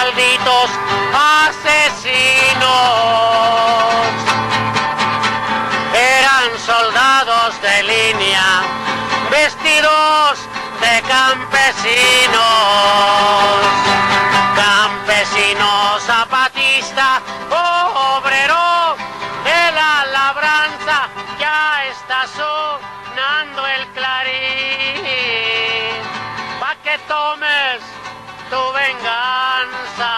malditos asesinos. Eran soldados de línea, vestidos de campesinos. Campesino zapatista, obrero de la labranza, ya está sonando el clarín, pa' que tomes tu venganza.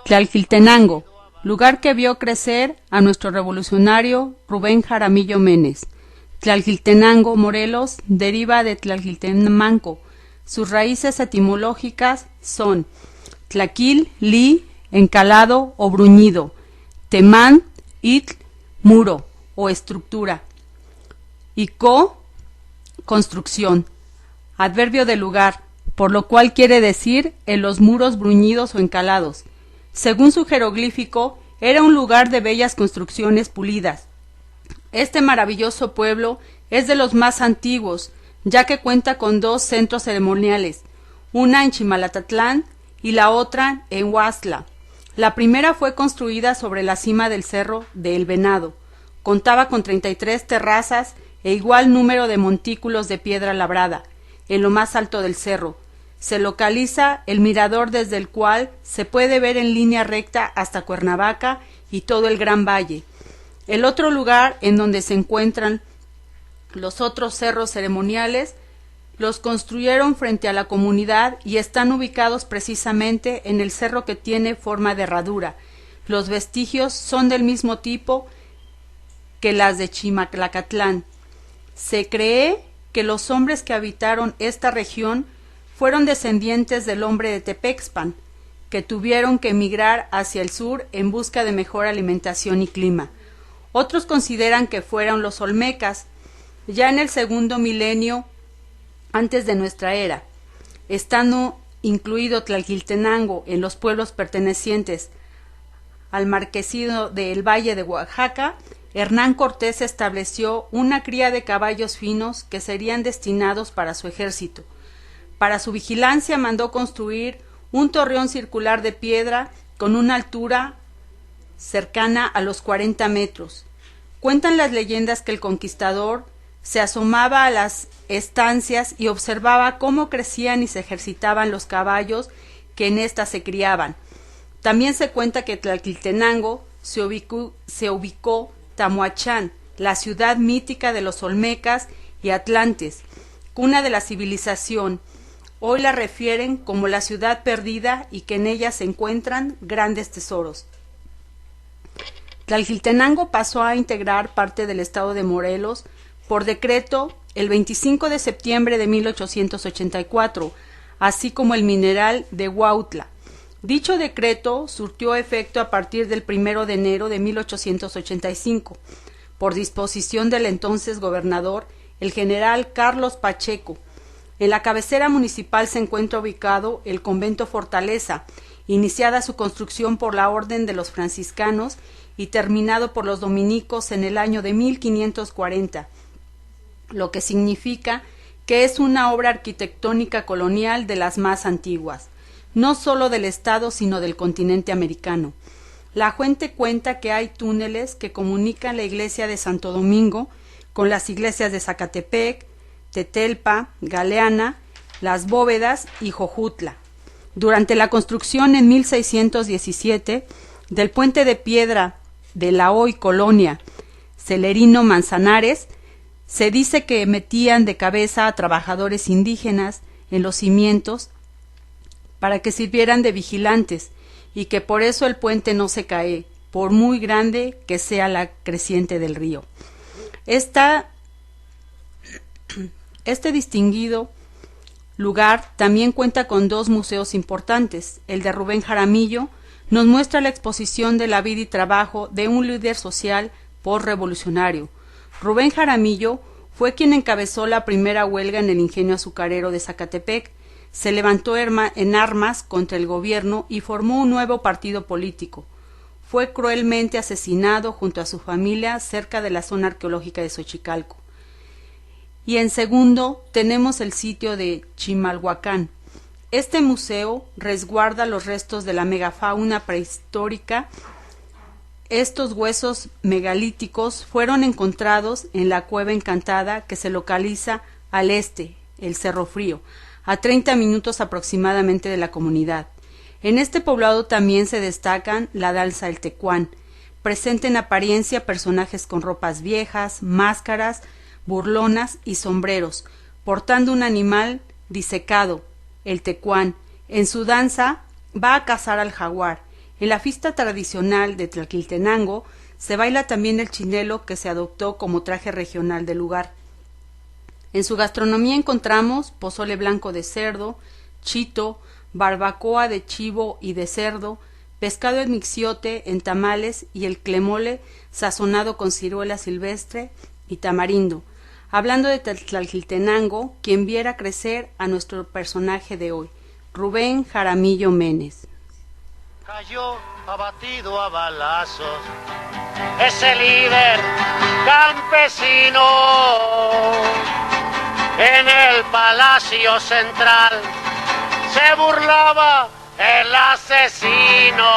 Tlalquiltenango, lugar que vio crecer a nuestro revolucionario Rubén Jaramillo Menes. Tlalquiltenango, Morelos, deriva de Tlalquiltemanco. Sus raíces etimológicas son tlaquil, li, encalado o bruñido, temán, itl, muro o estructura, y construcción, adverbio de lugar, por lo cual quiere decir en los muros bruñidos o encalados. Según su jeroglífico, era un lugar de bellas construcciones pulidas. Este maravilloso pueblo es de los más antiguos, ya que cuenta con dos centros ceremoniales, una en Chimalatatlán y la otra en Huastla. La primera fue construida sobre la cima del cerro de El Venado. Contaba con 33 terrazas e igual número de montículos de piedra labrada. En lo más alto del cerro se localiza el mirador desde el cual se puede ver en línea recta hasta Cuernavaca y todo el Gran Valle. El otro lugar en donde se encuentran los otros cerros ceremoniales los construyeron frente a la comunidad y están ubicados precisamente en el cerro que tiene forma de herradura. Los vestigios son del mismo tipo que las de Chimalacatlán. Se cree que los hombres que habitaron esta región fueron descendientes del hombre de Tepexpan, que tuvieron que emigrar hacia el sur en busca de mejor alimentación y clima. Otros consideran que fueron los olmecas, ya en el segundo milenio antes de nuestra era, estando incluido Tlalquiltenango en los pueblos pertenecientes al marquesado del Valle de Oaxaca. Hernán Cortés estableció una cría de caballos finos que serían destinados para su ejército. Para su vigilancia mandó construir un torreón circular de piedra con una altura cercana a los 40 metros. Cuentan las leyendas que el conquistador se asomaba a las estancias y observaba cómo crecían y se ejercitaban los caballos que en éstas se criaban. También se cuenta que Tlalquiltenango se ubicó Tamuachán, la ciudad mítica de los olmecas y atlantes, cuna de la civilización. Hoy la refieren como la ciudad perdida y que en ella se encuentran grandes tesoros. Tlalquiltenango pasó a integrar parte del estado de Morelos por decreto el 25 de septiembre de 1884, así como el mineral de Huautla. Dicho decreto surtió efecto a partir del 1 de enero de 1885, por disposición del entonces gobernador, el general Carlos Pacheco. En la cabecera municipal se encuentra ubicado el convento Fortaleza, iniciada su construcción por la orden de los franciscanos y terminado por los dominicos en el año de 1540, lo que significa que es una obra arquitectónica colonial de las más antiguas, no solo del estado sino del continente americano. La gente cuenta que hay túneles que comunican la iglesia de Santo Domingo con las iglesias de Zacatepec, Tetelpa, Galeana, Las Bóvedas y Jojutla. Durante la construcción en 1617 del puente de piedra de la hoy colonia Celerino Manzanares, se dice que metían de cabeza a trabajadores indígenas en los cimientos para que sirvieran de vigilantes y que por eso el puente no se cae, por muy grande que sea la creciente del río. Este distinguido lugar también cuenta con dos museos importantes. El de Rubén Jaramillo nos muestra la exposición de la vida y trabajo de un líder social postrevolucionario. Rubén Jaramillo fue quien encabezó la primera huelga en el ingenio azucarero de Zacatepec. Se levantó en armas contra el gobierno y formó un nuevo partido político. Fue cruelmente asesinado junto a su familia cerca de la zona arqueológica de Xochicalco. Y en segundo tenemos el sitio de Chimalhuacán. Este museo resguarda los restos de la megafauna prehistórica. Estos huesos megalíticos fueron encontrados en la Cueva Encantada, que se localiza al este, el Cerro Frío, a 30 minutos aproximadamente de la comunidad. En este poblado también se destacan la danza del tecuán, presente en apariencia personajes con ropas viejas, máscaras, burlonas y sombreros, portando un animal disecado, el tecuán. En su danza va a cazar al jaguar. En la fiesta tradicional de Tlaquiltenango se baila también el chinelo, que se adoptó como traje regional del lugar. En su gastronomía encontramos pozole blanco de cerdo, chito, barbacoa de chivo y de cerdo, pescado en mixiote en tamales y el clemole sazonado con ciruela silvestre y tamarindo. Hablando de Tlaquiltenango, quien viera crecer a nuestro personaje de hoy, Rubén Jaramillo Menes. Cayó abatido a balazos ese líder campesino en el Palacio Central. Se burlaba el asesino,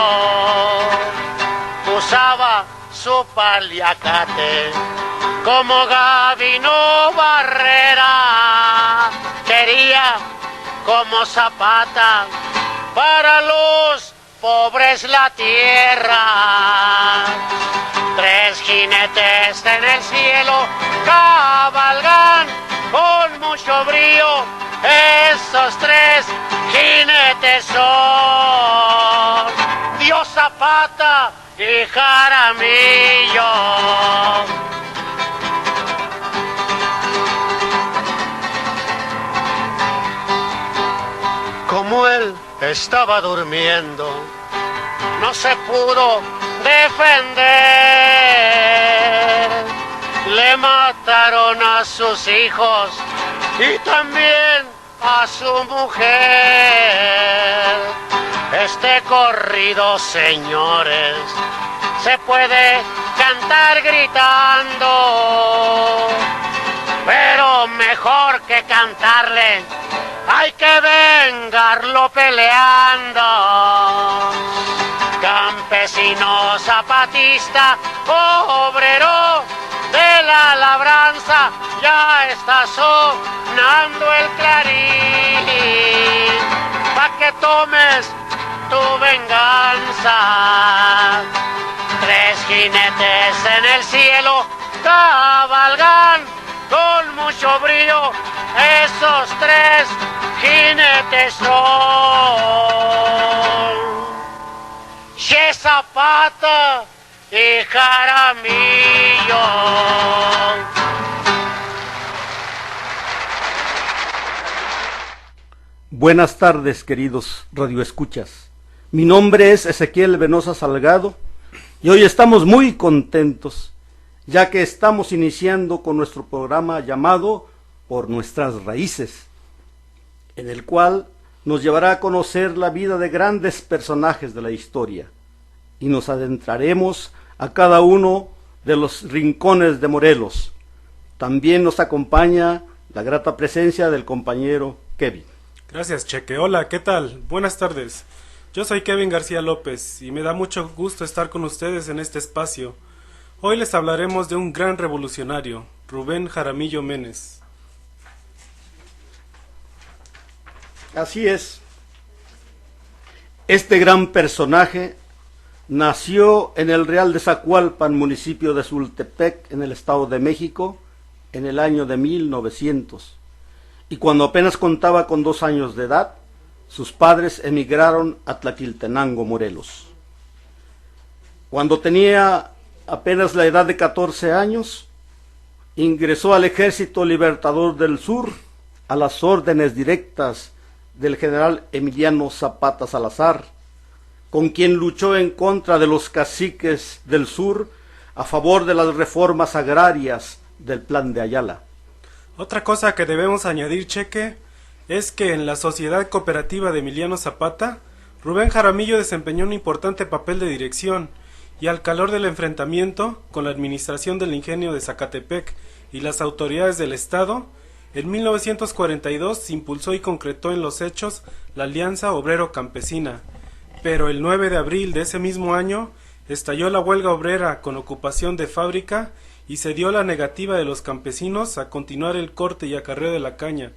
usaba su paliacate como Gabino Barrera, quería como Zapata para los pobres la tierra. 3 jinetes en el cielo cabalgan con mucho brío, esos 3 jinetes son Dios, Zapata y Jaramillo. Como él estaba durmiendo, no se pudo defender. Le mataron a sus hijos y también a su mujer. Este corrido, señores, se puede cantar gritando, pero mejor que cantarle hay que vengarlo peleando. Campesino, zapatista, obrero de la labranza, ya está sonando el clarín, pa' que tomes tu venganza. 3 jinetes en el cielo cabalgan con mucho brío, esos 3 jinetes son Che Zapata y Jaramillo. Buenas tardes, queridos radioescuchas. Mi nombre es Ezequiel Venosa Salgado y hoy estamos muy contentos, ya que estamos iniciando con nuestro programa llamado Por Nuestras Raíces, en el cual nos llevará a conocer la vida de grandes personajes de la historia y nos adentraremos a cada uno de los rincones de Morelos. También nos acompaña la grata presencia del compañero Kevin. Gracias, Cheque. Hola, ¿qué tal? Buenas tardes. Yo soy Kevin García López y me da mucho gusto estar con ustedes en este espacio. Hoy les hablaremos de un gran revolucionario, Rubén Jaramillo Menes. Así es. Este gran personaje nació en el Real de Zacualpan, municipio de Sultepec, en el Estado de México, en el año de 1900. Y cuando apenas contaba con 2 años de edad, sus padres emigraron a Tlaquiltenango, Morelos. Cuando tenía apenas la edad de 14 años, ingresó al Ejército Libertador del Sur a las órdenes directas del general Emiliano Zapata Salazar, con quien luchó en contra de los caciques del sur a favor de las reformas agrarias del Plan de Ayala. Otra cosa que debemos añadir, Cheque, es que en la Sociedad Cooperativa de Emiliano Zapata, Rubén Jaramillo desempeñó un importante papel de dirección y al calor del enfrentamiento con la administración del ingenio de Zacatepec y las autoridades del Estado, en 1942 se impulsó y concretó en los hechos la Alianza Obrero-Campesina, pero el 9 de abril de ese mismo año estalló la huelga obrera con ocupación de fábrica y se dio la negativa de los campesinos a continuar el corte y acarreo de la caña.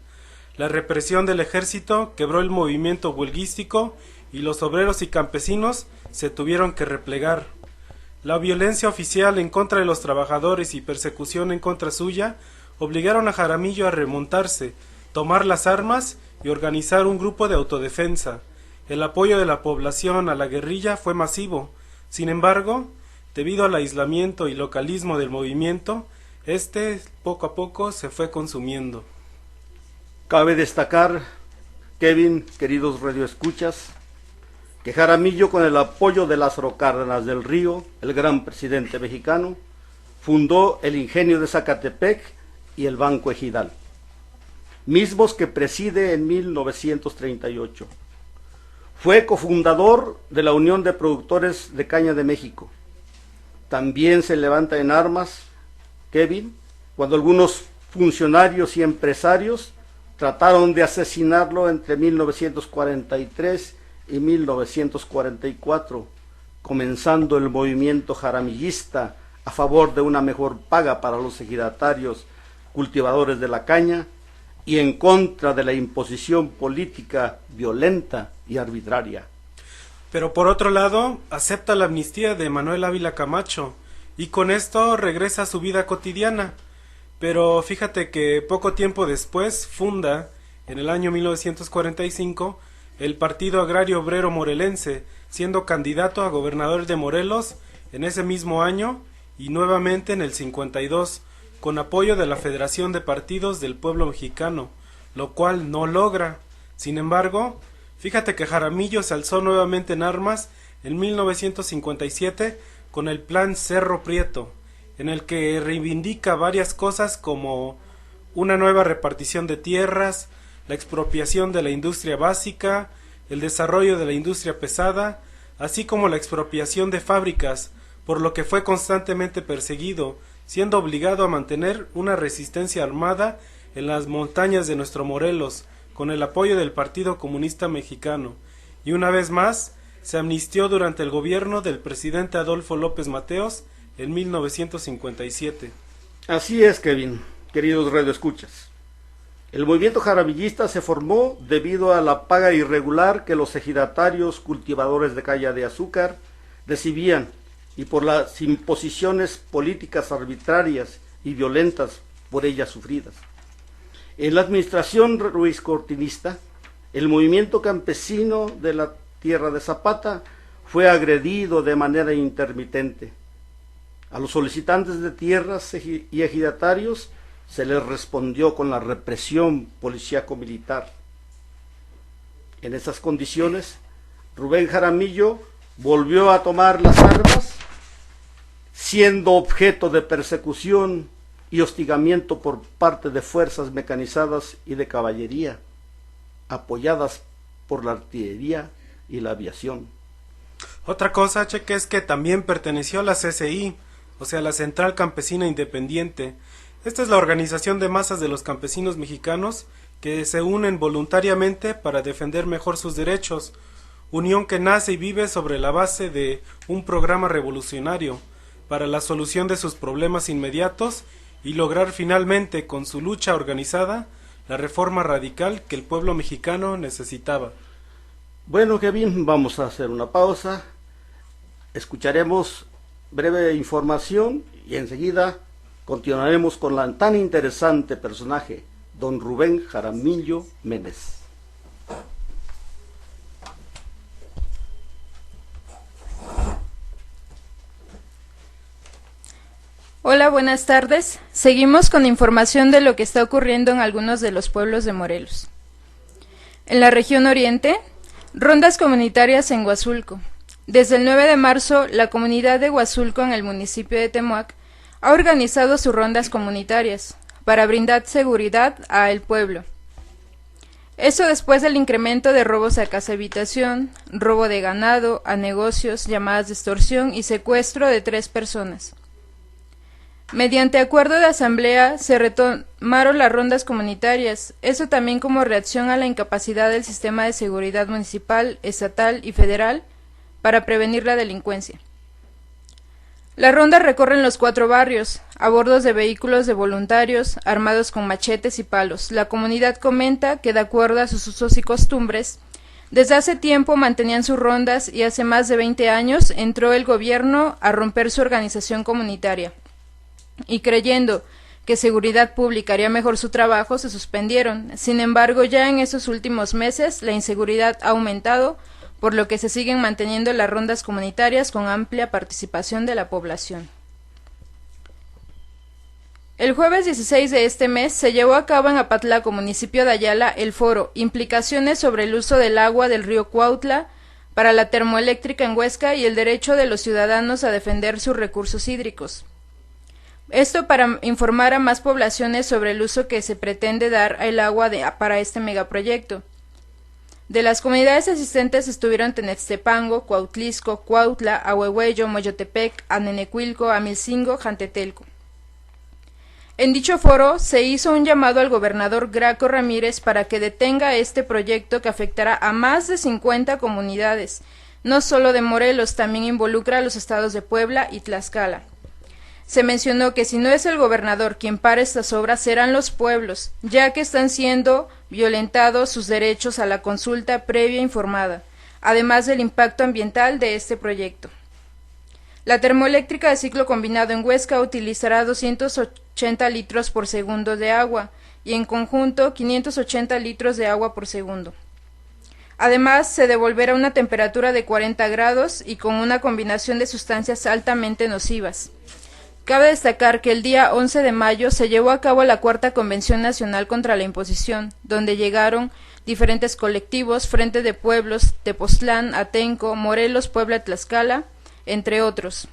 La represión del ejército quebró el movimiento huelguístico y los obreros y campesinos se tuvieron que replegar. La violencia oficial en contra de los trabajadores y persecución en contra suya obligaron a Jaramillo a remontarse, tomar las armas y organizar un grupo de autodefensa. El apoyo de la población a la guerrilla fue masivo. Sin embargo, debido al aislamiento y localismo del movimiento, poco a poco se fue consumiendo. Cabe destacar, Kevin, queridos radioescuchas, que Jaramillo, con el apoyo de Lázaro Cárdenas del Río, el gran presidente mexicano, fundó el Ingenio de Zacatepec y el Banco Ejidal, mismos que preside en 1938. Fue cofundador de la Unión de Productores de Caña de México. También se levanta en armas, Kevin, cuando algunos funcionarios y empresarios trataron de asesinarlo entre 1943 y 1944, comenzando el movimiento jaramillista a favor de una mejor paga para los ejidatarios cultivadores de la caña y en contra de la imposición política violenta y arbitraria. Pero por otro lado, acepta la amnistía de Manuel Ávila Camacho y con esto regresa a su vida cotidiana. Pero fíjate que poco tiempo después funda, en el año 1945, el Partido Agrario Obrero Morelense, siendo candidato a gobernador de Morelos en ese mismo año y nuevamente en el 52, con apoyo de la Federación de Partidos del Pueblo Mexicano, lo cual no logra. Sin embargo, fíjate que Jaramillo se alzó nuevamente en armas en 1957 con el Plan Cerro Prieto, en el que reivindica varias cosas como una nueva repartición de tierras, la expropiación de la industria básica, el desarrollo de la industria pesada, así como la expropiación de fábricas, por lo que fue constantemente perseguido, siendo obligado a mantener una resistencia armada en las montañas de nuestro Morelos, con el apoyo del Partido Comunista Mexicano, y una vez más se amnistió durante el gobierno del presidente Adolfo López Mateos en 1957. Así es, Kevin, queridos radioescuchas. El movimiento jaramillista se formó debido a la paga irregular que los ejidatarios cultivadores de caña de azúcar recibían y por las imposiciones políticas arbitrarias y violentas por ellas sufridas. En la administración Ruiz Cortinista, el movimiento campesino de la tierra de Zapata fue agredido de manera intermitente. A los solicitantes de tierras y ejidatarios se les respondió con la represión policíaco-militar. En esas condiciones, Rubén Jaramillo volvió a tomar las armas, siendo objeto de persecución y hostigamiento por parte de fuerzas mecanizadas y de caballería, apoyadas por la artillería y la aviación. Otra cosa, Cheque, es que también perteneció a la CCI, o sea, la Central Campesina Independiente. Esta es la organización de masas de los campesinos mexicanos que se unen voluntariamente para defender mejor sus derechos, unión que nace y vive sobre la base de un programa revolucionario para la solución de sus problemas inmediatos y lograr finalmente, con su lucha organizada, la reforma radical que el pueblo mexicano necesitaba. Bueno, Kevin, vamos a hacer una pausa, escucharemos breve información y enseguida continuaremos con la tan interesante personaje, don Rubén Jaramillo Méndez. Hola, buenas tardes. Seguimos con información de lo que está ocurriendo en algunos de los pueblos de Morelos. En la región oriente, rondas comunitarias en Huazulco. Desde el 9 de marzo, la comunidad de Huazulco en el municipio de Temuac ha organizado sus rondas comunitarias para brindar seguridad al pueblo. Eso después del incremento de robos a casa-habitación, robo de ganado, a negocios, llamadas de extorsión y secuestro de 3 personas. Mediante acuerdo de asamblea se retomaron las rondas comunitarias, eso también como reacción a la incapacidad del sistema de seguridad municipal, estatal y federal para prevenir la delincuencia. Las rondas recorren los 4 barrios, a bordo de vehículos de voluntarios, armados con machetes y palos. La comunidad comenta que, de acuerdo a sus usos y costumbres, desde hace tiempo mantenían sus rondas y hace más de 20 años entró el gobierno a romper su organización comunitaria. Y creyendo que Seguridad Pública haría mejor su trabajo, se suspendieron. Sin embargo, ya en estos últimos meses la inseguridad ha aumentado, por lo que se siguen manteniendo las rondas comunitarias con amplia participación de la población. El jueves 16 de este mes se llevó a cabo en Apatlaco, municipio de Ayala, el foro Implicaciones sobre el uso del agua del río Cuautla para la termoeléctrica en Huesca y el derecho de los ciudadanos a defender sus recursos hídricos. Esto para informar a más poblaciones sobre el uso que se pretende dar al agua para este megaproyecto. De las comunidades asistentes estuvieron Tenextepango, Cuautlisco, Cuautla, Ahuehueyo, Moyotepec, Anenecuilco, Amilcingo, Jantetelco. En dicho foro se hizo un llamado al gobernador Graco Ramírez para que detenga este proyecto que afectará a más de 50 comunidades, no solo de Morelos, también involucra a los estados de Puebla y Tlaxcala. Se mencionó que si no es el gobernador quien para estas obras, serán los pueblos, ya que están siendo violentados sus derechos a la consulta previa informada, además del impacto ambiental de este proyecto. La termoeléctrica de ciclo combinado en Huesca utilizará 280 litros por segundo de agua y en conjunto 580 litros de agua por segundo. Además, se devolverá una temperatura de 40 grados y con una combinación de sustancias altamente nocivas. Cabe destacar que el día 11 de mayo se llevó a cabo la 4ª Convención Nacional contra la Imposición, donde llegaron diferentes colectivos, Frente de Pueblos, Tepoztlán, Atenco, Morelos, Puebla, Tlaxcala, entre otros.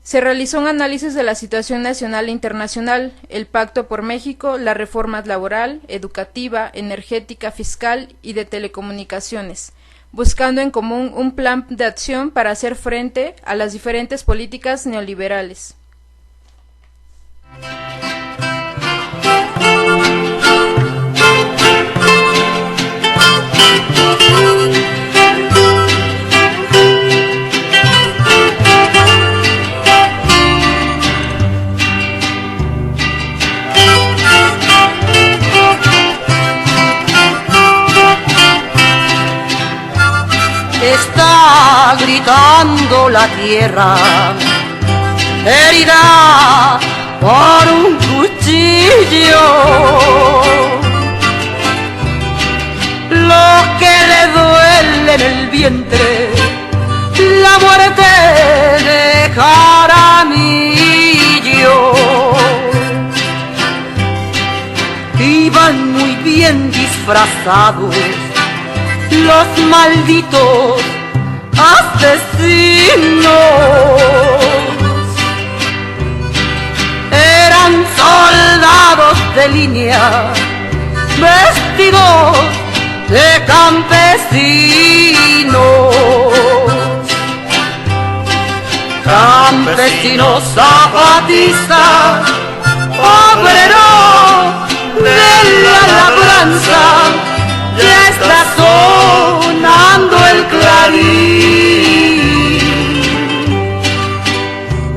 Se realizó un análisis de la situación nacional e internacional, el Pacto por México, las reformas laboral, educativa, energética, fiscal y de telecomunicaciones, buscando en común un plan de acción para hacer frente a las diferentes políticas neoliberales. Está gritando la tierra, herida por un cuchillo. Lo que le duele en el vientre, la muerte de Jaramillo. Iban muy bien disfrazados los malditos asesinos. Eran soldados de línea, vestidos de campesinos. Campesinos zapatistas, obreros de la labranza, ya está sonando el clarín,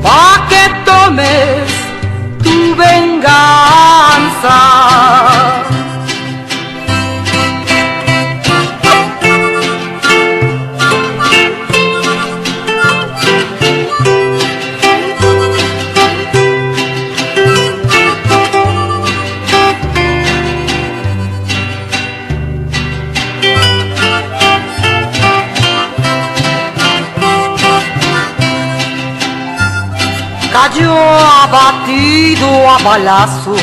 pa' que tomes tu venganza. Cayó abatido a balazos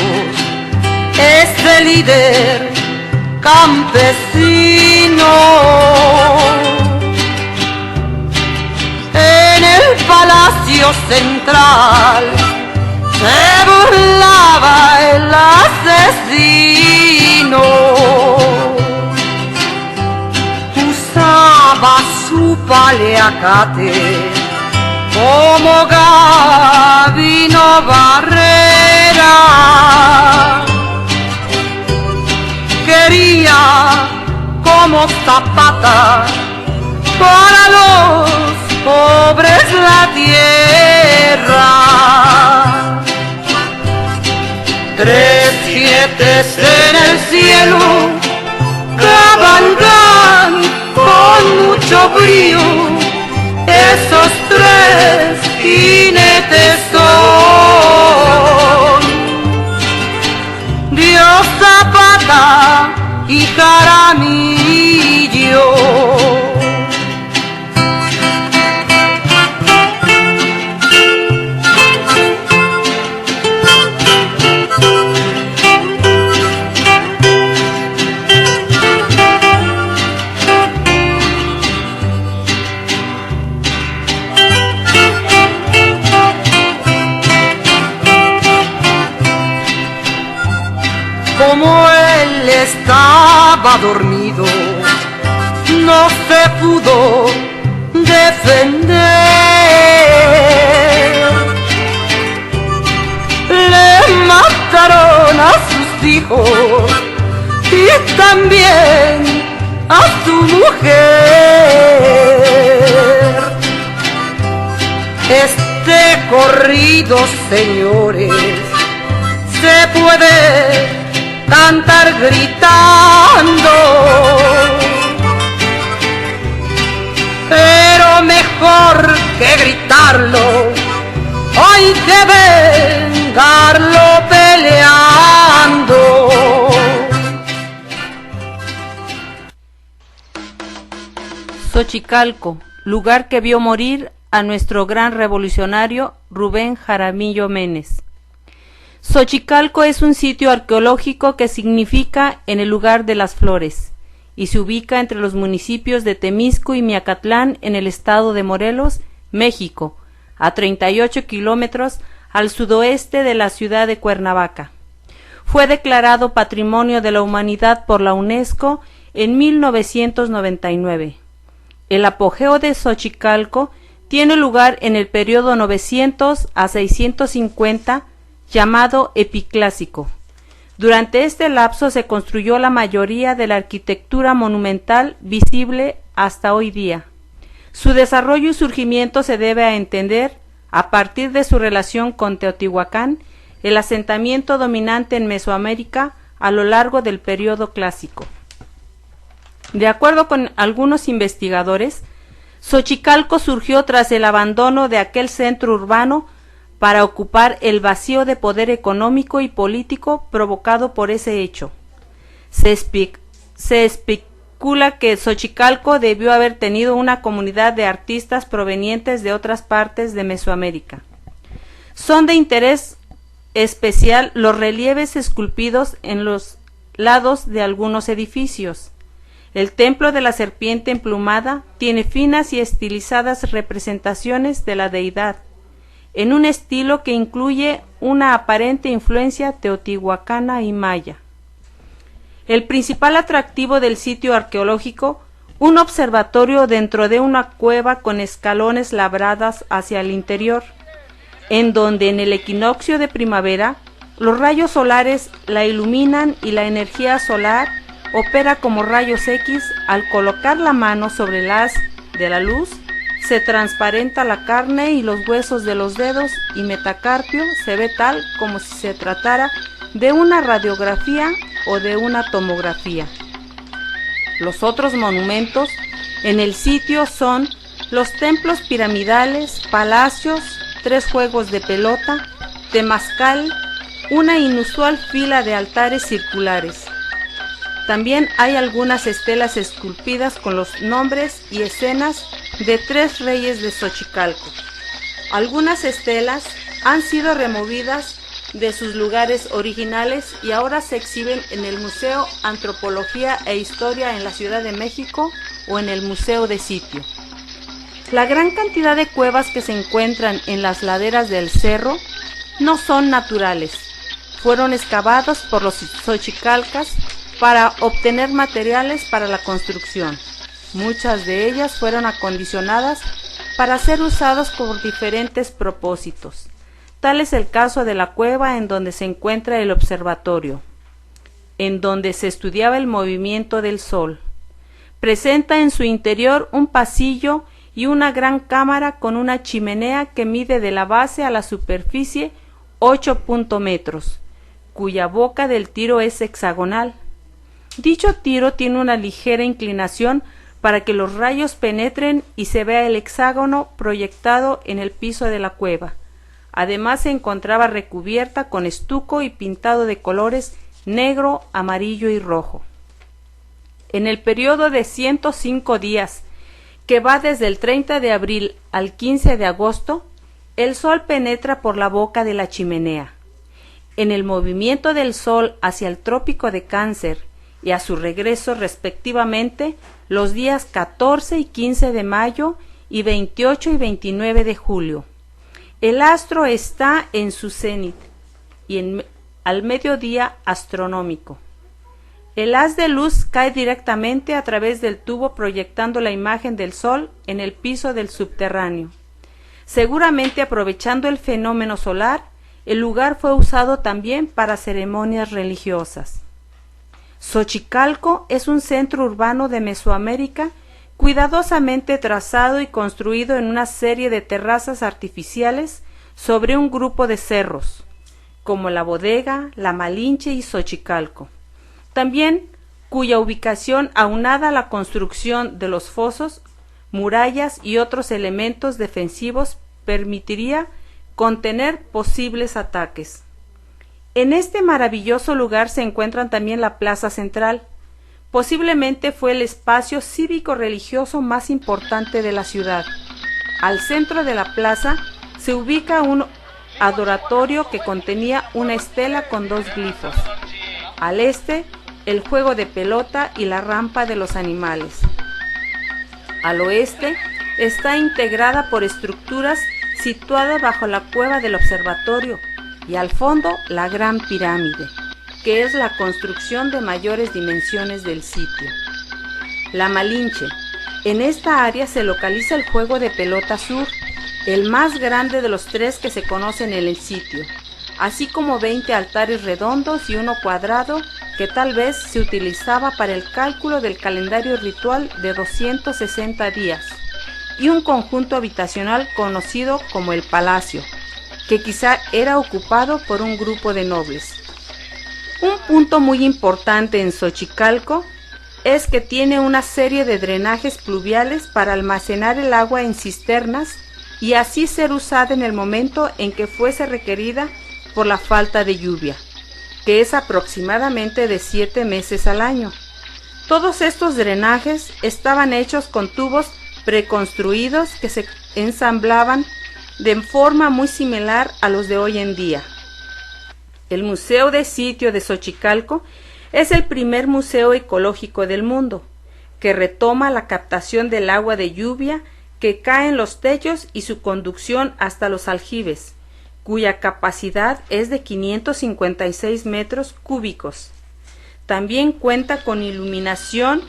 este líder campesino. En el palacio central se burlaba el asesino. Usaba su paliacate como Gabino Barrera. Quería como Zapata para los pobres la tierra. 3 7 en el cielo cabalgan con mucho brío. Esos 3 jinetes son Dios, Zapata y Jaramillo. Como él estaba dormido, no se pudo defender. Le mataron a sus hijos y también a su mujer. Este corrido, señores, se puede cantar gritando, pero mejor que gritarlo, hay que vengarlo peleando. Xochicalco, lugar que vio morir a nuestro gran revolucionario Rubén Jaramillo Menes. Xochicalco es un sitio arqueológico que significa en el lugar de las flores y se ubica entre los municipios de Temisco y Miacatlán en el estado de Morelos, México, a 38 kilómetros al sudoeste de la ciudad de Cuernavaca. Fue declarado Patrimonio de la Humanidad por la UNESCO en 1999. El apogeo de Xochicalco tiene lugar en el periodo 900 a 650, llamado Epiclásico. Durante este lapso se construyó la mayoría de la arquitectura monumental visible hasta hoy día. Su desarrollo y surgimiento se debe a entender a partir de su relación con Teotihuacán, el asentamiento dominante en Mesoamérica a lo largo del periodo clásico. De acuerdo con algunos investigadores, Xochicalco surgió tras el abandono de aquel centro urbano para ocupar el vacío de poder económico y político provocado por ese hecho. Se especula que Xochicalco debió haber tenido una comunidad de artistas provenientes de otras partes de Mesoamérica. Son de interés especial los relieves esculpidos en los lados de algunos edificios. El templo de la serpiente emplumada tiene finas y estilizadas representaciones de la deidad, en un estilo que incluye una aparente influencia teotihuacana y maya. El principal atractivo del sitio arqueológico, un observatorio dentro de una cueva con escalones labradas hacia el interior, en donde en el equinoccio de primavera los rayos solares la iluminan y la energía solar opera como rayos X. Al colocar la mano sobre el haz de la luz, se transparenta la carne y los huesos de los dedos y metacarpio se ve tal como si se tratara de una radiografía o de una tomografía. Los otros monumentos en el sitio son los templos piramidales, palacios, 3 juegos de pelota, temazcal, una inusual fila de altares circulares. También hay algunas estelas esculpidas con los nombres y escenas de 3 reyes de Xochicalco. Algunas estelas han sido removidas de sus lugares originales y ahora se exhiben en el Museo Antropología e Historia en la Ciudad de México o en el Museo de Sitio. La gran cantidad de cuevas que se encuentran en las laderas del cerro no son naturales. Fueron excavados por los xochicalcas para obtener materiales para la construcción. Muchas de ellas fueron acondicionadas para ser usados por diferentes propósitos. Tal es el caso de la cueva en donde se encuentra el observatorio, en donde se estudiaba el movimiento del Sol. Presenta en su interior un pasillo y una gran cámara con una chimenea que mide de la base a la superficie 8 metros, cuya boca del tiro es hexagonal. Dicho tiro tiene una ligera inclinación para que los rayos penetren y se vea el hexágono proyectado en el piso de la cueva. Además se encontraba recubierta con estuco y pintado de colores negro, amarillo y rojo. En el periodo de 105 días, que va desde el 30 de abril al 15 de agosto, el Sol penetra por la boca de la chimenea. En el movimiento del Sol hacia el trópico de Cáncer y a su regreso respectivamente los días 14 y 15 de mayo y 28 y 29 de julio. El astro está en su cenit y al mediodía astronómico. El haz de luz cae directamente a través del tubo proyectando la imagen del Sol en el piso del subterráneo. Seguramente aprovechando el fenómeno solar, el lugar fue usado también para ceremonias religiosas. Xochicalco es un centro urbano de Mesoamérica cuidadosamente trazado y construido en una serie de terrazas artificiales sobre un grupo de cerros, como La Bodega, La Malinche y Xochicalco. También cuya ubicación aunada a la construcción de los fosos, murallas y otros elementos defensivos permitiría contener posibles ataques. En este maravilloso lugar se encuentran también la Plaza Central. Posiblemente fue el espacio cívico-religioso más importante de la ciudad. Al centro de la plaza se ubica un adoratorio que contenía una estela con 2 glifos. Al este, el juego de pelota y la rampa de los animales. Al oeste, está integrada por estructuras situadas bajo la cueva del observatorio y al fondo la Gran Pirámide, que es la construcción de mayores dimensiones del sitio. La Malinche. En esta área se localiza el juego de pelota sur, el más grande de los 3 que se conocen en el sitio, así como 20 altares redondos y uno cuadrado que tal vez se utilizaba para el cálculo del calendario ritual de 260 días, y un conjunto habitacional conocido como el Palacio, que quizá era ocupado por un grupo de nobles. Un punto muy importante en Xochicalco es que tiene una serie de drenajes pluviales para almacenar el agua en cisternas y así ser usada en el momento en que fuese requerida por la falta de lluvia, que es aproximadamente de 7 meses al año. Todos estos drenajes estaban hechos con tubos preconstruidos que se ensamblaban de forma muy similar a los de hoy en día. El Museo de Sitio de Xochicalco es el primer museo ecológico del mundo, que retoma la captación del agua de lluvia que cae en los techos y su conducción hasta los aljibes, cuya capacidad es de 556 metros cúbicos. También cuenta con iluminación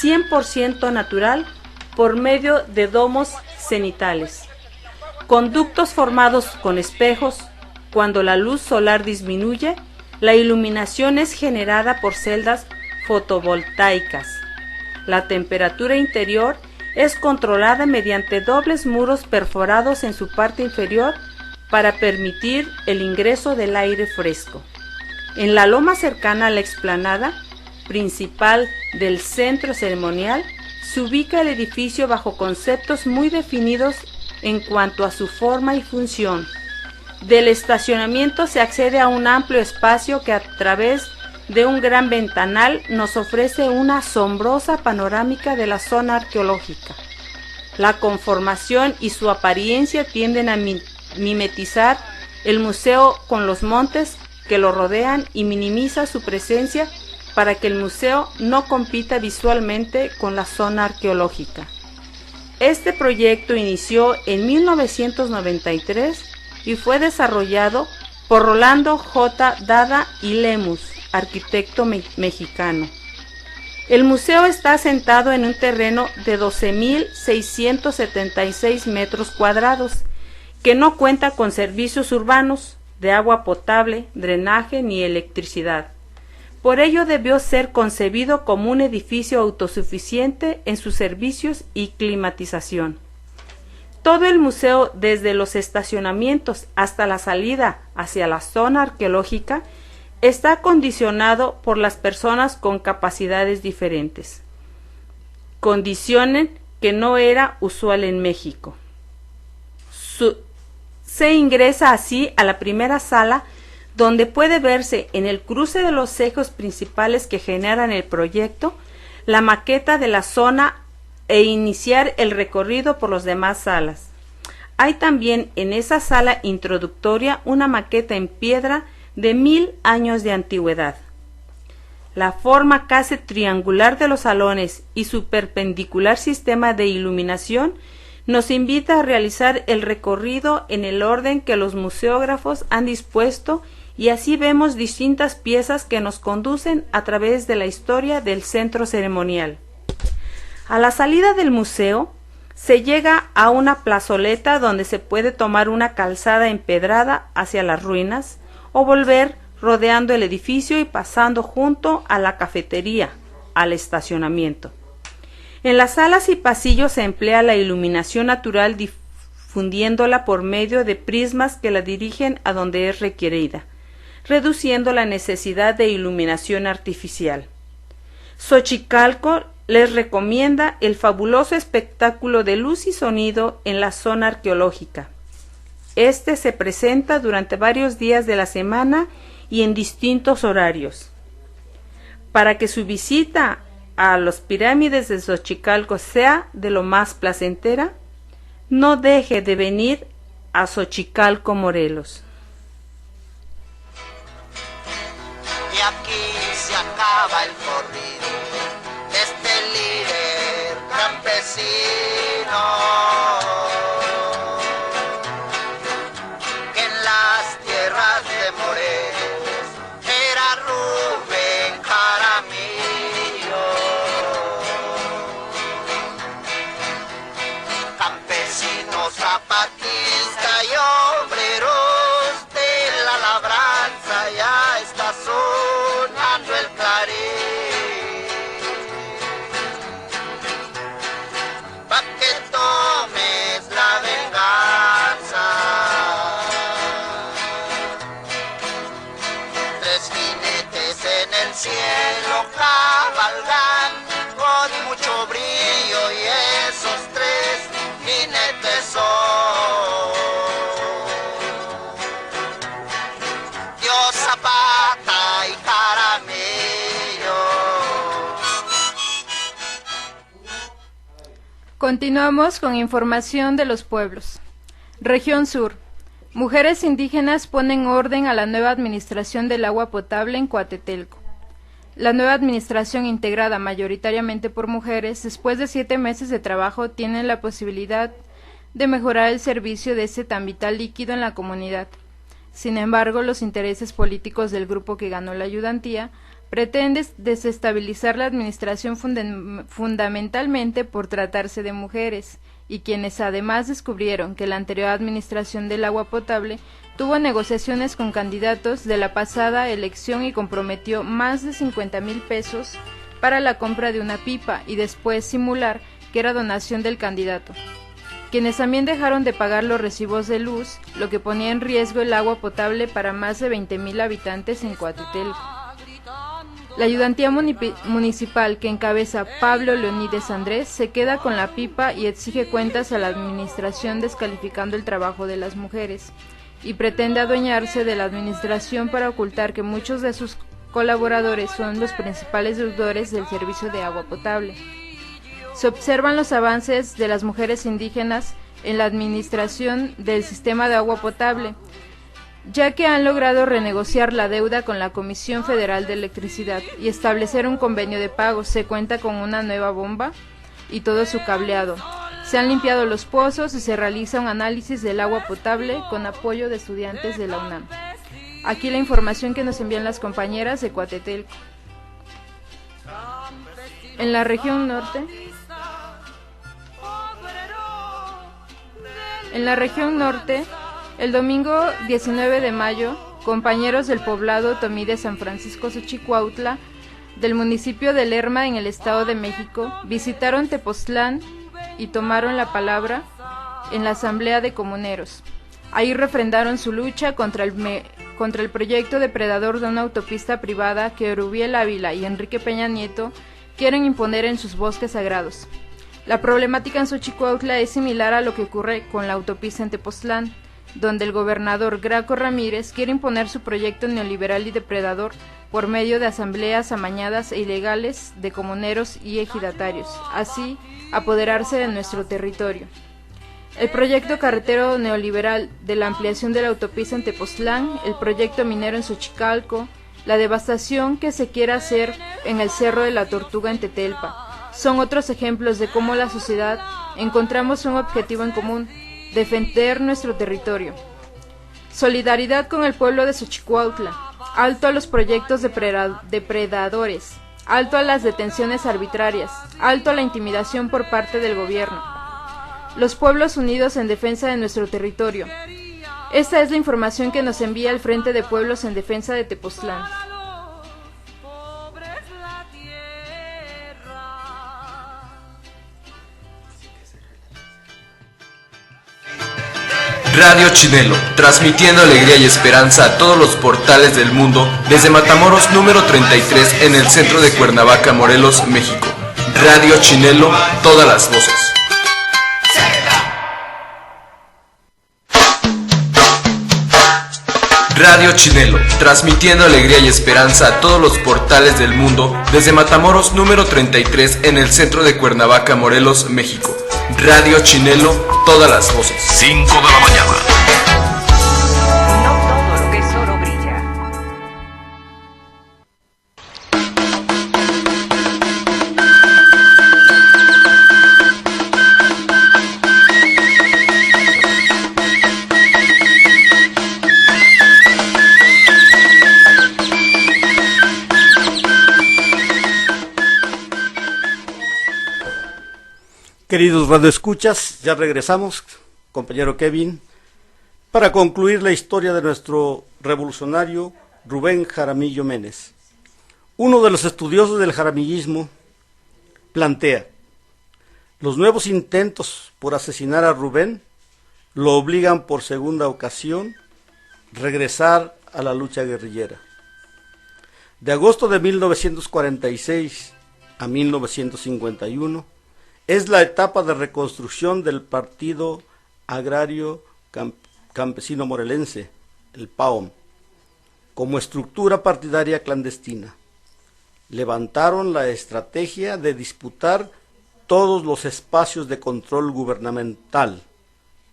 100% natural por medio de domos cenitales, conductos formados con espejos. Cuando la luz solar disminuye, la iluminación es generada por celdas fotovoltaicas. La temperatura interior es controlada mediante dobles muros perforados en su parte inferior para permitir el ingreso del aire fresco. En la loma cercana a la explanada principal del centro ceremonial se ubica el edificio bajo conceptos muy definidos en cuanto a su forma y función. Del estacionamiento se accede a un amplio espacio que a través de un gran ventanal nos ofrece una asombrosa panorámica de la zona arqueológica. La conformación y su apariencia tienden a mimetizar el museo con los montes que lo rodean y minimiza su presencia para que el museo no compita visualmente con la zona arqueológica. Este proyecto inició en 1993 y fue desarrollado por Rolando J. Dada y Lemus, arquitecto mexicano. El museo está asentado en un terreno de 12.676 metros cuadrados, que no cuenta con servicios urbanos de agua potable, drenaje ni electricidad. Por ello debió ser concebido como un edificio autosuficiente en sus servicios y climatización. Todo el museo, desde los estacionamientos hasta la salida hacia la zona arqueológica, está acondicionado por las personas con capacidades diferentes, condiciones que no era usual en México. Se ingresa así a la primera sala, donde puede verse en el cruce de los ejes principales que generan el proyecto, la maqueta de la zona e iniciar el recorrido por las demás salas. Hay también en esa sala introductoria una maqueta en piedra de 1000 años de antigüedad. La forma casi triangular de los salones y su perpendicular sistema de iluminación nos invita a realizar el recorrido en el orden que los museógrafos han dispuesto, y así vemos distintas piezas que nos conducen a través de la historia del centro ceremonial. A la salida del museo se llega a una plazoleta donde se puede tomar una calzada empedrada hacia las ruinas o volver rodeando el edificio y pasando junto a la cafetería, al estacionamiento. En las salas y pasillos se emplea la iluminación natural difundiéndola por medio de prismas que la dirigen a donde es requerida, reduciendo la necesidad de iluminación artificial. Xochicalco les recomienda el fabuloso espectáculo de luz y sonido en la zona arqueológica. Este se presenta durante varios días de la semana y en distintos horarios. Para que su visita a las pirámides de Xochicalco sea de lo más placentera, no deje de venir a Xochicalco, Morelos. Y aquí se acaba el corrido de este líder campesino, que en las tierras de Morelos era Rubén Jaramillo. Campesinos, zapatistas y obreros de la labranza, ya está sonando el clarín, pa' que tomes la venganza. Tres jinetes en el cielo cabalgan con mucho brillo, y esos tres jinetes son Dios, Zapata y Jaramillo. Continuamos con información de los pueblos. Región Sur. Mujeres indígenas ponen orden a la nueva administración del agua potable en Coatetelco. La nueva administración, integrada mayoritariamente por mujeres, después de 7 meses de trabajo, tiene la posibilidad de mejorar el servicio de ese tan vital líquido en la comunidad. Sin embargo, los intereses políticos del grupo que ganó la ayudantía pretenden desestabilizar la administración fundamentalmente por tratarse de mujeres, y quienes además descubrieron que la anterior administración del agua potable tuvo negociaciones con candidatos de la pasada elección y comprometió más de 50,000 pesos para la compra de una pipa y después simular que era donación del candidato. Quienes también dejaron de pagar los recibos de luz, lo que ponía en riesgo el agua potable para más de 20,000 habitantes en Coatetelco. La ayudantía municipal que encabeza Pablo Leonides Andrés se queda con la pipa y exige cuentas a la administración, descalificando el trabajo de las mujeres, y pretende adueñarse de la administración para ocultar que muchos de sus colaboradores son los principales deudores del servicio de agua potable. Se observan los avances de las mujeres indígenas en la administración del sistema de agua potable, ya que han logrado renegociar la deuda con la Comisión Federal de Electricidad y establecer un convenio de pago. Se cuenta con una nueva bomba y todo su cableado. Se han limpiado los pozos y se realiza un análisis del agua potable con apoyo de estudiantes de la UNAM. Aquí la información que nos envían las compañeras de Coatetelco. En la región norte, el domingo 19 de mayo, compañeros del poblado Tomí de San Francisco Xochicuautla, del municipio de Lerma en el Estado de México, visitaron Tepoztlán y tomaron la palabra en la Asamblea de Comuneros. Ahí refrendaron su lucha contra el proyecto depredador de una autopista privada que Erubiel Ávila y Enrique Peña Nieto quieren imponer en sus bosques sagrados. La problemática en Xochicuautla es similar a lo que ocurre con la autopista en Tepoztlán, donde el gobernador Graco Ramírez quiere imponer su proyecto neoliberal y depredador por medio de asambleas amañadas e ilegales de comuneros y ejidatarios, así apoderarse de nuestro territorio. El proyecto carretero neoliberal de la ampliación de la autopista en Tepoztlán, el proyecto minero en Xochicalco, la devastación que se quiere hacer en el Cerro de la Tortuga en Tetelpa, son otros ejemplos de cómo la sociedad encontramos un objetivo en común: defender nuestro territorio. Solidaridad con el pueblo de Xochicuautla, alto a los proyectos depredadores, alto a las detenciones arbitrarias, alto a la intimidación por parte del gobierno. Los pueblos unidos en defensa de nuestro territorio. Esta es la información que nos envía el Frente de Pueblos en Defensa de Tepoztlán. Radio Chinelo, transmitiendo alegría y esperanza a todos los portales del mundo desde Matamoros número 33 en el centro de Cuernavaca, Morelos, México. Radio Chinelo, todas las voces. Radio Chinelo, transmitiendo alegría y esperanza a todos los portales del mundo desde Matamoros número 33 en el centro de Cuernavaca, Morelos, México. Radio Chinelo, todas las voces. 5 de la mañana. No todo lo que es oro brilla. Queridos radioescuchas, ya regresamos, compañero Kevin, para concluir la historia de nuestro revolucionario Rubén Jaramillo Menes. Uno de los estudiosos del jaramillismo plantea: los nuevos intentos por asesinar a Rubén lo obligan por segunda ocasión a regresar a la lucha guerrillera. De agosto de 1946 a 1951, es la etapa de reconstrucción del Partido Agrario Campesino Morelense, el PAOM, como estructura partidaria clandestina. Levantaron la estrategia de disputar todos los espacios de control gubernamental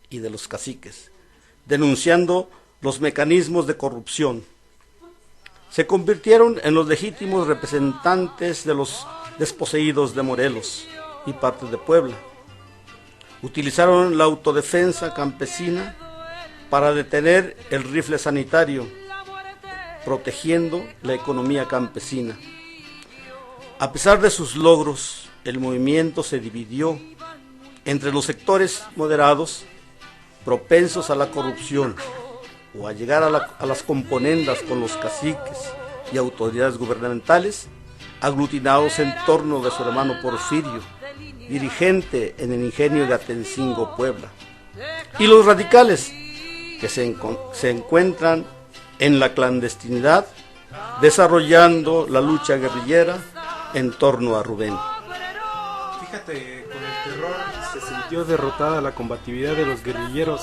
y de los caciques, denunciando los mecanismos de corrupción. Se convirtieron en los legítimos representantes de los desposeídos de Morelos y parte de Puebla. Utilizaron la autodefensa campesina para detener el rifle sanitario, protegiendo la economía campesina. A pesar de sus logros, el movimiento se dividió entre los sectores moderados, propensos a la corrupción o a llegar a las componendas con los caciques y autoridades gubernamentales, aglutinados en torno de su hermano Porfirio, dirigente en el ingenio de Atencingo, Puebla, y los radicales, que se encuentran en la clandestinidad, desarrollando la lucha guerrillera en torno a Rubén. Fíjate, con el terror se sintió derrotada la combatividad de los guerrilleros.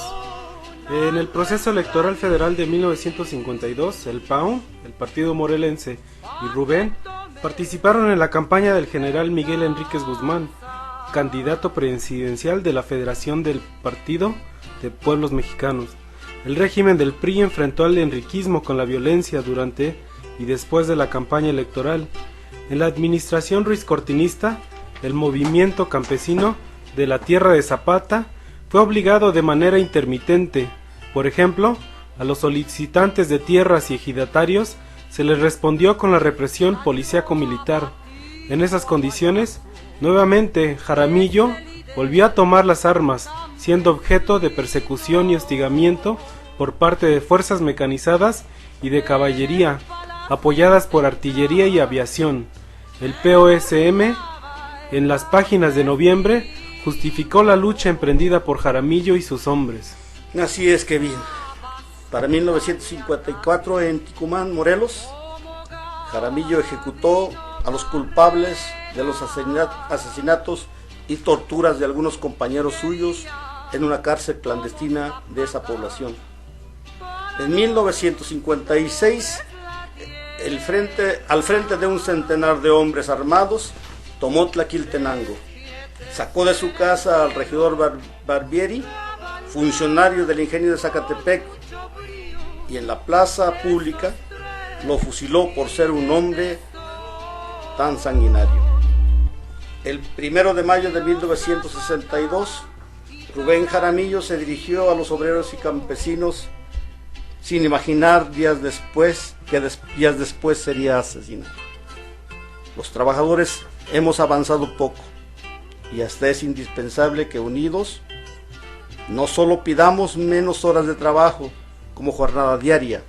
En el proceso electoral federal de 1952, el PAOM, el Partido Morelense, y Rubén participaron en la campaña del general Miguel Enríquez Guzmán, candidato presidencial de la Federación del Partido de Pueblos Mexicanos. El régimen del PRI enfrentó al enriquismo con la violencia durante y después de la campaña electoral. En la administración Ruiz Cortinista, el movimiento campesino de la tierra de Zapata fue obligado de manera intermitente. Por ejemplo, a los solicitantes de tierras y ejidatarios se les respondió con la represión policíaco-militar. En esas condiciones, nuevamente Jaramillo volvió a tomar las armas, siendo objeto de persecución y hostigamiento por parte de fuerzas mecanizadas y de caballería, apoyadas por artillería y aviación. El POSM, en las páginas de noviembre, justificó la lucha emprendida por Jaramillo y sus hombres. Así es, Kevin. Para 1954 en Ticumán, Morelos, Jaramillo ejecutó a los culpables de los asesinatos y torturas de algunos compañeros suyos en una cárcel clandestina de esa población. En 1956, al frente de un centenar de hombres armados, tomó Tlaquiltenango. Sacó de su casa al regidor Barbieri, funcionario del ingenio de Zacatepec, y en la plaza pública lo fusiló por ser un hombre tan sanguinario. El 1 de mayo de 1962, Rubén Jaramillo se dirigió a los obreros y campesinos sin imaginar días después sería asesinado. Los trabajadores hemos avanzado poco y hasta es indispensable que unidos no solo pidamos menos horas de trabajo como jornada diaria.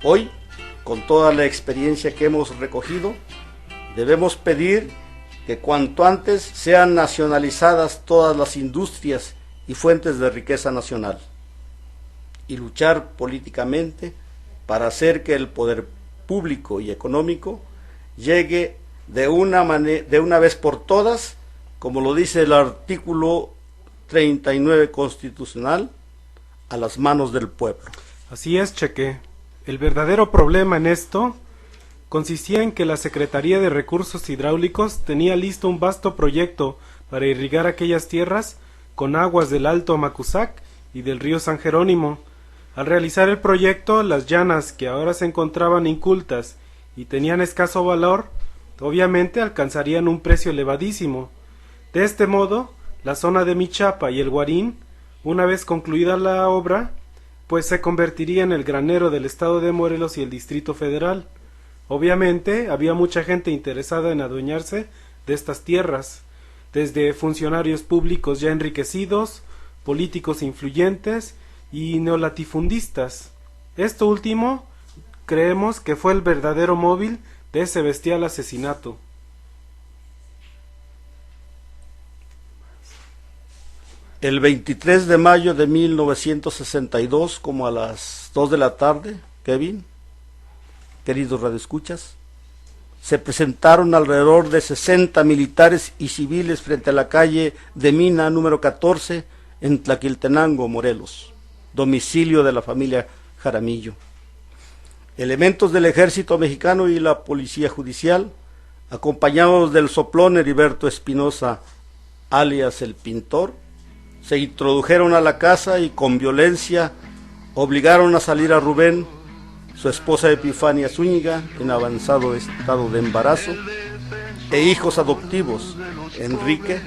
Hoy, con toda la experiencia que hemos recogido, debemos pedir que cuanto antes sean nacionalizadas todas las industrias y fuentes de riqueza nacional, y luchar políticamente para hacer que el poder público y económico llegue de una vez por todas, como lo dice el artículo 39 constitucional, a las manos del pueblo. Así es, Cheque. El verdadero problema en esto consistía en que la Secretaría de Recursos Hidráulicos tenía listo un vasto proyecto para irrigar aquellas tierras con aguas del Alto Amacuzac y del río San Jerónimo. Al realizar el proyecto, las llanas que ahora se encontraban incultas y tenían escaso valor, obviamente alcanzarían un precio elevadísimo. De este modo, la zona de Michapa y el Guarín, una vez concluida la obra, pues se convertiría en el granero del estado de Morelos y el Distrito Federal. Obviamente, había mucha gente interesada en adueñarse de estas tierras, desde funcionarios públicos ya enriquecidos, políticos influyentes y neolatifundistas. Esto último creemos que fue el verdadero móvil de ese bestial asesinato. El 23 de mayo de 1962, como a las 2 de la tarde, Kevin, queridos radioescuchas, se presentaron alrededor de 60 militares y civiles frente a la calle de Mina número 14 en Tlaquiltenango, Morelos, domicilio de la familia Jaramillo. Elementos del ejército mexicano y la policía judicial, acompañados del soplón Heriberto Espinosa, alias el Pintor, se introdujeron a la casa y con violencia obligaron a salir a Rubén, su esposa Epifania Zúñiga, en avanzado estado de embarazo, e hijos adoptivos, Enrique,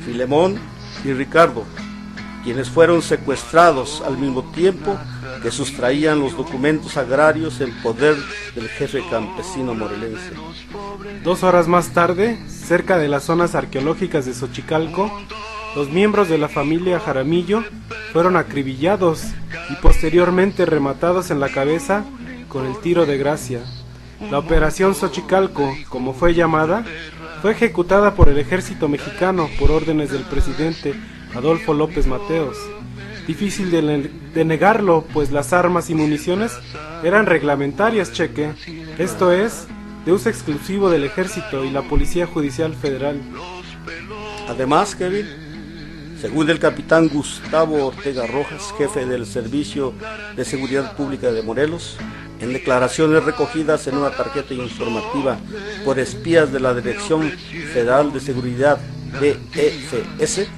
Filemón y Ricardo, quienes fueron secuestrados al mismo tiempo que sustraían los documentos agrarios en poder del jefe campesino morelense. 2 horas más tarde, cerca de las zonas arqueológicas de Xochicalco, los miembros de la familia Jaramillo fueron acribillados y posteriormente rematados en la cabeza con el tiro de gracia. La operación Xochicalco, como fue llamada, fue ejecutada por el ejército mexicano por órdenes del presidente Adolfo López Mateos. Difícil de negarlo, pues las armas y municiones eran reglamentarias, Cheque, esto es, de uso exclusivo del ejército y la Policía Judicial Federal. Además, Kevin, según el capitán Gustavo Ortega Rojas, jefe del Servicio de Seguridad Pública de Morelos, en declaraciones recogidas en una tarjeta informativa por espías de la Dirección Federal de Seguridad DFS,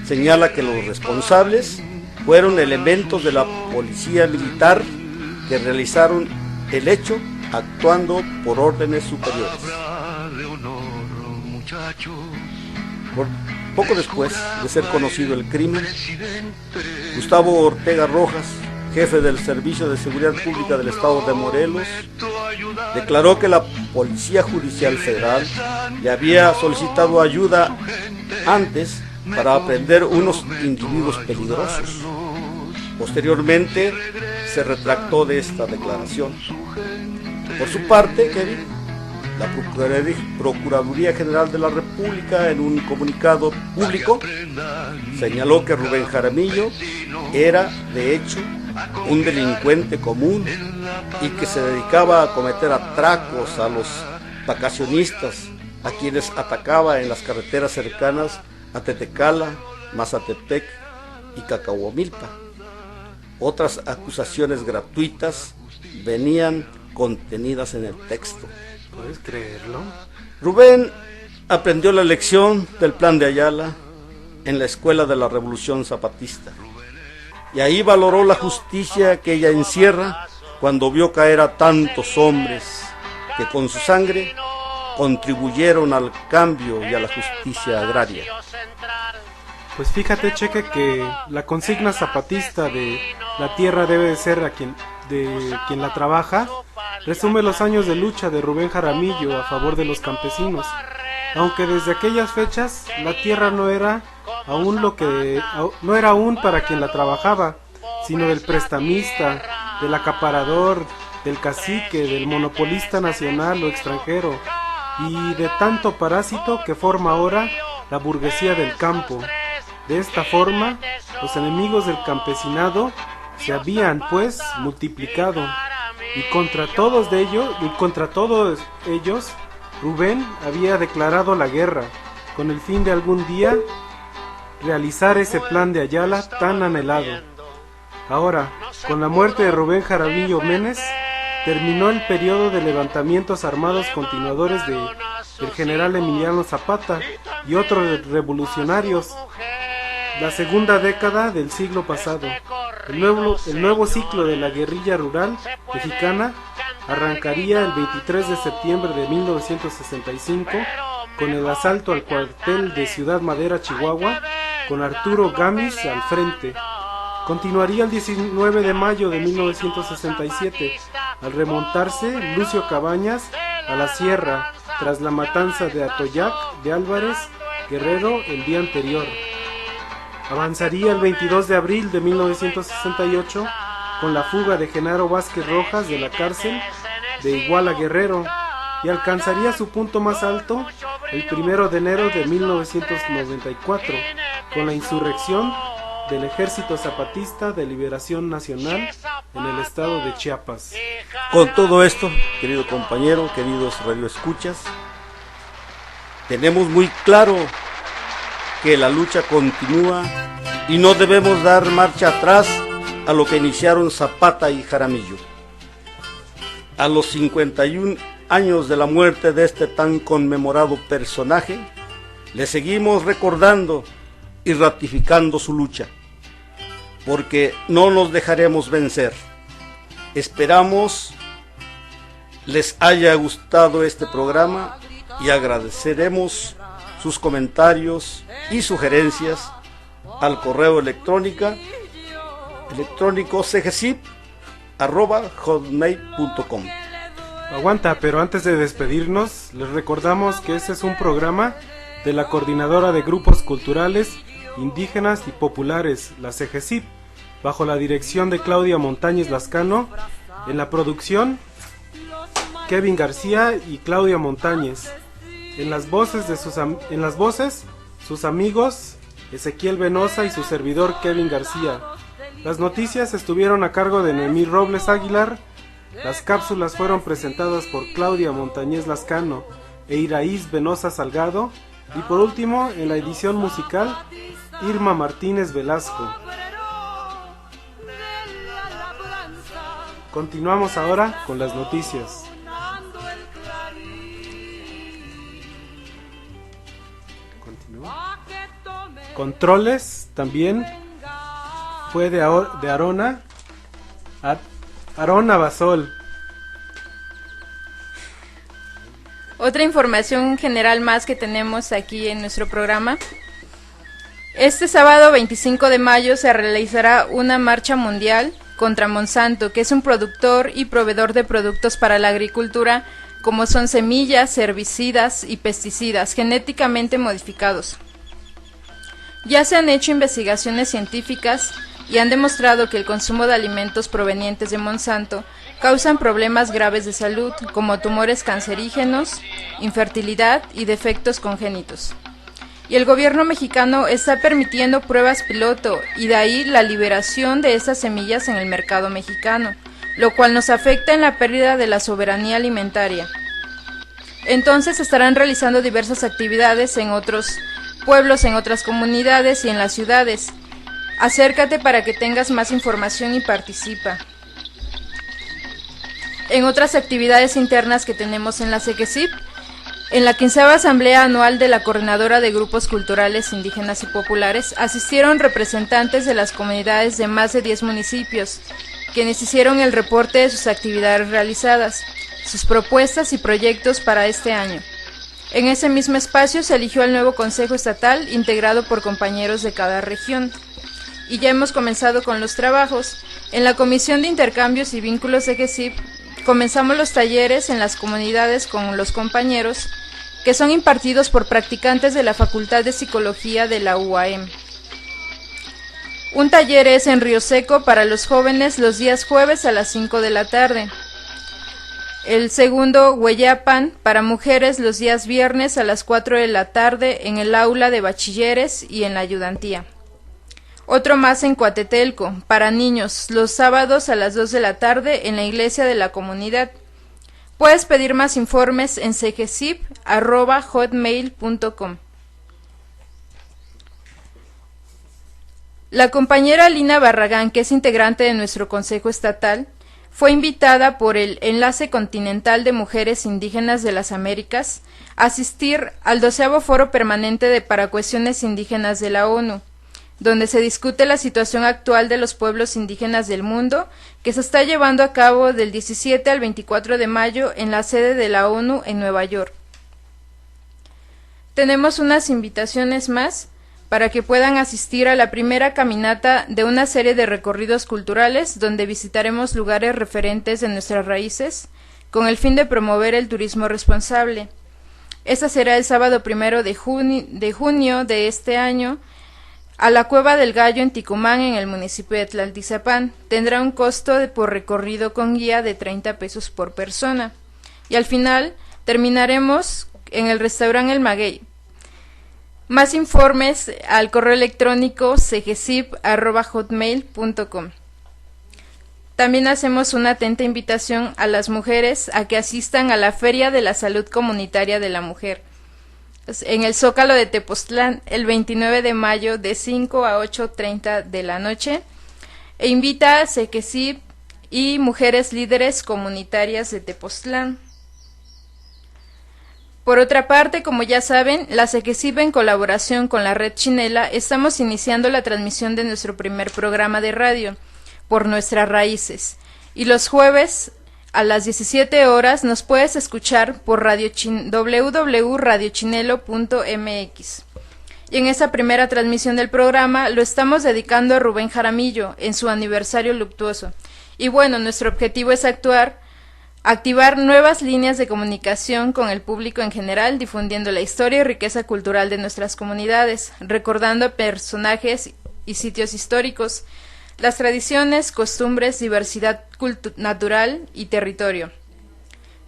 señala que los responsables fueron elementos de la policía militar que realizaron el hecho actuando por órdenes superiores. Poco después de ser conocido el crimen, Gustavo Ortega Rojas jefe del Servicio de Seguridad Pública del Estado de Morelos, declaró que la Policía Judicial Federal le había solicitado ayuda antes para aprehender unos individuos peligrosos. Posteriormente se retractó de esta declaración. Por su parte, Kevin, la Procuraduría General de la República, en un comunicado público, señaló que Rubén Jaramillo era, de hecho, un delincuente común y que se dedicaba a cometer atracos a los vacacionistas, a quienes atacaba en las carreteras cercanas a Tetecala, Mazatepec y Cacahuamilpa. Otras acusaciones gratuitas venían contenidas en el texto. ¿Puedes creerlo? Rubén aprendió la lección del Plan de Ayala en la Escuela de la Revolución Zapatista, y ahí valoró la justicia que ella encierra cuando vio caer a tantos hombres que con su sangre contribuyeron al cambio y a la justicia agraria. Pues fíjate, Cheque, que la consigna zapatista de la tierra debe de ser de quien la trabaja resume los años de lucha de Rubén Jaramillo a favor de los campesinos, aunque desde aquellas fechas la tierra no era aún para quien la trabajaba, sino del prestamista, del acaparador, del cacique, del monopolista nacional o extranjero, y de tanto parásito que forma ahora la burguesía del campo. De esta forma, los enemigos del campesinado se habían, pues, multiplicado, y contra todos ellos, Rubén había declarado la guerra, con el fin de algún día realizar ese plan de Ayala tan anhelado. Ahora, con la muerte de Rubén Jaramillo Menes, terminó el periodo de levantamientos armados continuadores del general Emiliano Zapata y otros revolucionarios. La segunda década del siglo pasado, el nuevo ciclo de la guerrilla rural mexicana arrancaría el 23 de septiembre de 1965 con el asalto al cuartel de Ciudad Madera, Chihuahua, con Arturo Gamis al frente. Continuaría el 19 de mayo de 1967, al remontarse Lucio Cabañas a la sierra, tras la matanza de Atoyac de Álvarez Guerrero el día anterior. Avanzaría el 22 de abril de 1968 con la fuga de Genaro Vázquez Rojas de la cárcel de Iguala Guerrero, y alcanzaría su punto más alto el 1 de enero de 1994 con la insurrección del Ejército Zapatista de Liberación Nacional en el estado de Chiapas. Con todo esto, querido compañero, queridos radioescuchas, tenemos muy claro que la lucha continúa y no debemos dar marcha atrás a lo que iniciaron Zapata y Jaramillo. A los 51 años de la muerte de este tan conmemorado personaje, le seguimos recordando y ratificando su lucha, porque no nos dejaremos vencer. Esperamos les haya gustado este programa y agradeceremos sus comentarios y sugerencias al correo electrónico cgsip@hotmail.com. Aguanta, pero antes de despedirnos, les recordamos que este es un programa de la Coordinadora de Grupos Culturales, Indígenas y Populares, la CGCIP, bajo la dirección de Claudia Montañez Lascano, en la producción Kevin García y Claudia Montañez, en las voces sus amigos Ezequiel Venosa y su servidor Kevin García. Las noticias estuvieron a cargo de Noemí Robles Aguilar. Las cápsulas fueron presentadas por Claudia Montañez Lascano e Iraíz Venosa Salgado, y por último, en la edición musical, Irma Martínez Velasco. Continuamos ahora con las noticias. Controles también fue de Arona Basol. Otra información general más que tenemos aquí en nuestro programa. Este sábado 25 de mayo se realizará una marcha mundial contra Monsanto, que es un productor y proveedor de productos para la agricultura, como son semillas, herbicidas y pesticidas genéticamente modificados. Ya se han hecho investigaciones científicas y han demostrado que el consumo de alimentos provenientes de Monsanto causan problemas graves de salud, como tumores cancerígenos, infertilidad y defectos congénitos. Y el gobierno mexicano está permitiendo pruebas piloto, y de ahí la liberación de estas semillas en el mercado mexicano, lo cual nos afecta en la pérdida de la soberanía alimentaria. Entonces estarán realizando diversas actividades en otros pueblos, en otras comunidades y en las ciudades. Acércate para que tengas más información y participa. En otras actividades internas que tenemos en la SEGESIP, en la 15ª Asamblea Anual de la Coordinadora de Grupos Culturales Indígenas y Populares, asistieron representantes de las comunidades de más de 10 municipios, quienes hicieron el reporte de sus actividades realizadas, sus propuestas y proyectos para este año. En ese mismo espacio se eligió el nuevo Consejo Estatal, integrado por compañeros de cada región. Y ya hemos comenzado con los trabajos. En la Comisión de Intercambios y Vínculos de GESIP, comenzamos los talleres en las comunidades con los compañeros, que son impartidos por practicantes de la Facultad de Psicología de la UAM. Un taller es en Río Seco para los jóvenes los días jueves a las 5 de la tarde. El segundo, Hueyapan, para mujeres los días viernes a las 4 de la tarde en el aula de bachilleres y en la ayudantía. Otro más en Coatetelco, para niños, los sábados a las 2 de la tarde en la iglesia de la comunidad. Puedes pedir más informes en segesip@hotmail.com. La compañera Lina Barragán, que es integrante de nuestro Consejo Estatal, fue invitada por el Enlace Continental de Mujeres Indígenas de las Américas a asistir al 12º Foro Permanente para Cuestiones Indígenas de la ONU, donde se discute la situación actual de los pueblos indígenas del mundo, que se está llevando a cabo del 17 al 24 de mayo en la sede de la ONU en Nueva York. Tenemos unas invitaciones más para que puedan asistir a la primera caminata de una serie de recorridos culturales donde visitaremos lugares referentes de nuestras raíces con el fin de promover el turismo responsable. Esta será el sábado 1 de junio de este año a la Cueva del Gallo en Ticumán, en el municipio de Tlaltizapán. Tendrá un costo por recorrido con guía de 30 pesos por persona. Y al final terminaremos en el restaurante El Maguey. Más informes al correo electrónico segesip@hotmail.com. También hacemos una atenta invitación a las mujeres a que asistan a la Feria de la Salud Comunitaria de la Mujer en el Zócalo de Tepoztlán el 29 de mayo de 5 a 8:30 de la noche, e invita a SEGESIP y Mujeres Líderes Comunitarias de Tepoztlán. Por otra parte, como ya saben, la SEGESIP, en colaboración con la Red Chinela, estamos iniciando la transmisión de nuestro primer programa de radio, Por Nuestras Raíces, y los jueves a las 17 horas nos puedes escuchar por www.radiochinelo.mx. Y en esa primera transmisión del programa lo estamos dedicando a Rubén Jaramillo en su aniversario luctuoso. Y bueno, nuestro objetivo es activar nuevas líneas de comunicación con el público en general, difundiendo la historia y riqueza cultural de nuestras comunidades, recordando personajes y sitios históricos, las tradiciones, costumbres, diversidad natural y territorio.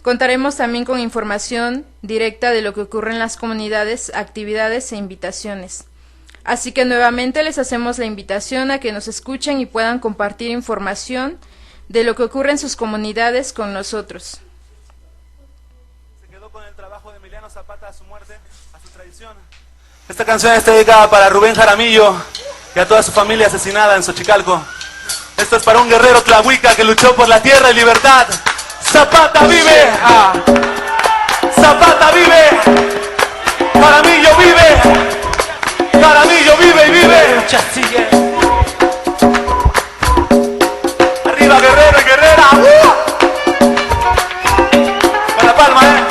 Contaremos también con información directa de lo que ocurre en las comunidades, actividades e invitaciones. Así que nuevamente les hacemos la invitación a que nos escuchen y puedan compartir información de lo que ocurre en sus comunidades con nosotros. Se quedó con el trabajo de Emiliano Zapata a su muerte, a su tradición. Esta canción está dedicada para Rubén Jaramillo y a toda su familia asesinada en Xochicalco. Esto es para un guerrero tlahuica que luchó por la tierra y libertad. ¡Zapata vive! ¡Zapata vive! ¡Jaramillo vive! ¡Jaramillo vive y vive! ¡Sigue! ¡Arriba, guerrero y guerrera! Con la palma,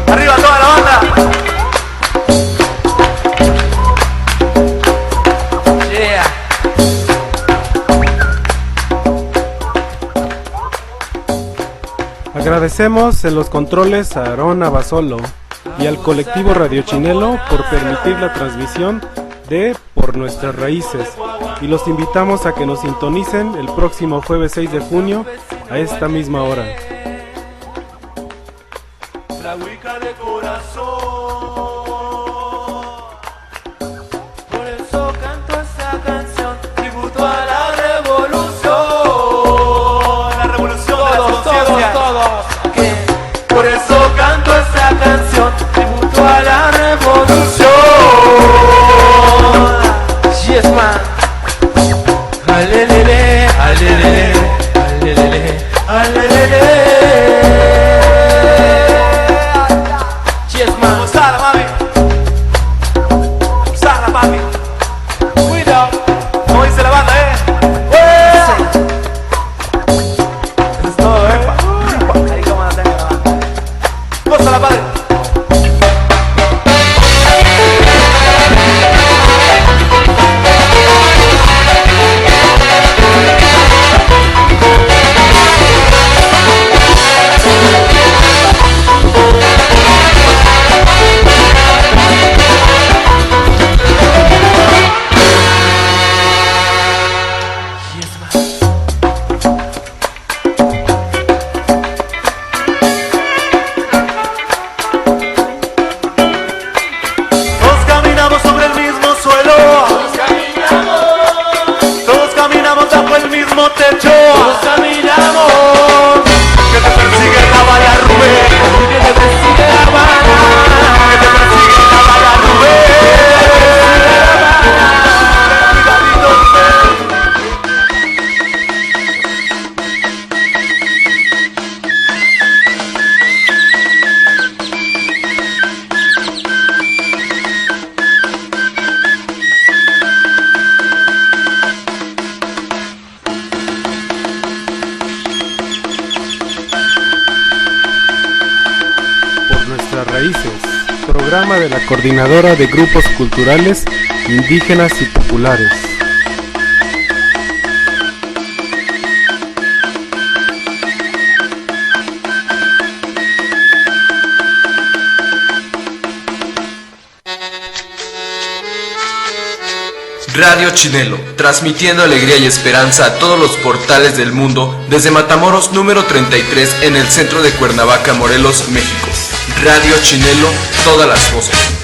¡arriba toda la banda! Yeah. Agradecemos en los controles a Aarón Abasolo y al colectivo Radio Chinelo por permitir la transmisión de Por Nuestras Raíces, y los invitamos a que nos sintonicen el próximo jueves 6 de junio a esta misma hora. La Wicca de corazón, por eso canto esta canción, tributo a la revolución de la conciencia. Okay. Por eso canto esta canción, tributo a la revolución. Yes, man. Alelele, alelele, alelele, alelele. Yes, man. Usala, mami. Usala, papi. Cuidado. Como dice la banda, Eso es todo, Ahí como la tenga la banda. Gózala, padre. Techo, todos caminamos. Que te persigue la bala Rubén, que te persigue la bala, que te persigue la bala Rubén. Raíces, programa de la Coordinadora de Grupos Culturales Indígenas y Populares. Radio Chinelo, transmitiendo alegría y esperanza a todos los portales del mundo desde Matamoros número 33 en el centro de Cuernavaca, Morelos, México. Radio Chinelo, todas las voces.